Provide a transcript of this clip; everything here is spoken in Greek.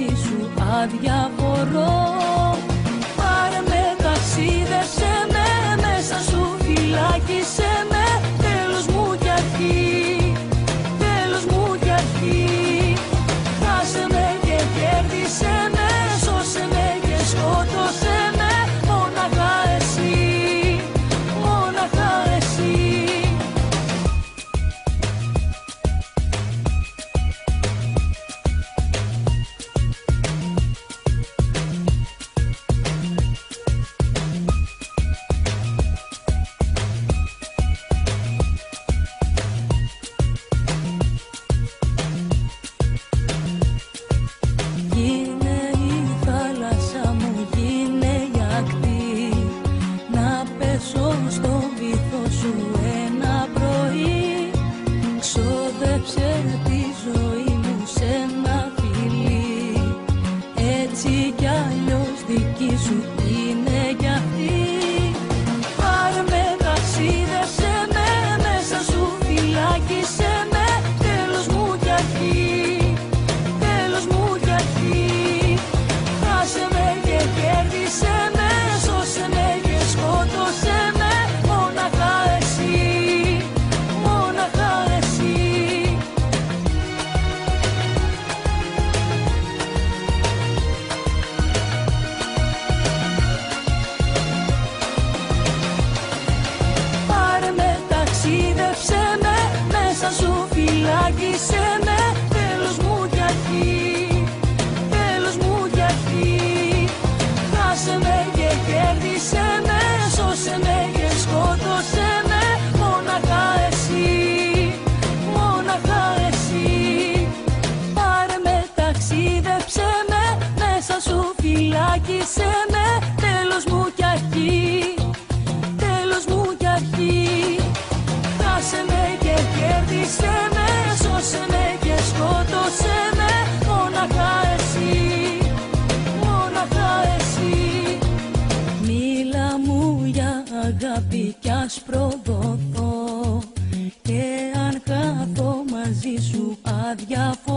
μαζί σου αδιαφορώ. Πάρε με, ταξίδεψε με, μέσα σου φυλάκισε με. Τέλος μου κι αρχή, τέλος μου κι αρχή. Χάσε με και κέρδισε με, σώσε με και σκότωσε με. Μόναχα εσύ, μόναχα εσύ. Γίνε η θάλασσα μου, γίνε η ακτή, να πέσω στο βυθό σου ένα πρωί. Ξόδεψε τη ζωή μου σε ένα φιλί, έτσι κι αλλιώς δική σου είναι κι αυτή. Πάρε με, ταξίδεψε με, μέσα σου φυλάκισε με. Τέλος μου κι αρχή, τέλος μου κι αρχή. Χάσε με και κέρδισε με, σώσε με και σκότωσε με. Μόναχα εσύ, μόναχα εσύ. Πάρε με, ταξίδεψε με, μέσα σου φυλάκισε με. Τέλος μου κι αρχή, τέλος μου κι αρχή. Χάσε με και κέρδισε με, σώσε με και σκότωσε με. Μόναχα εσύ, μόναχα εσύ. Πάρε με, ταξίδεψε με, μέσα σου φυλάκισε με. Τέλος μου κι αρχή, τέλος μου κι αρχή. Χάσε με και κέρδισε με, σώσε με και σκότωσε με. Μόναχα εσύ, μόναχα εσύ. Μίλα μου για αγάπη κι ας προδοθώ, και αν χαθώ μαζί σου αδιαφορώ.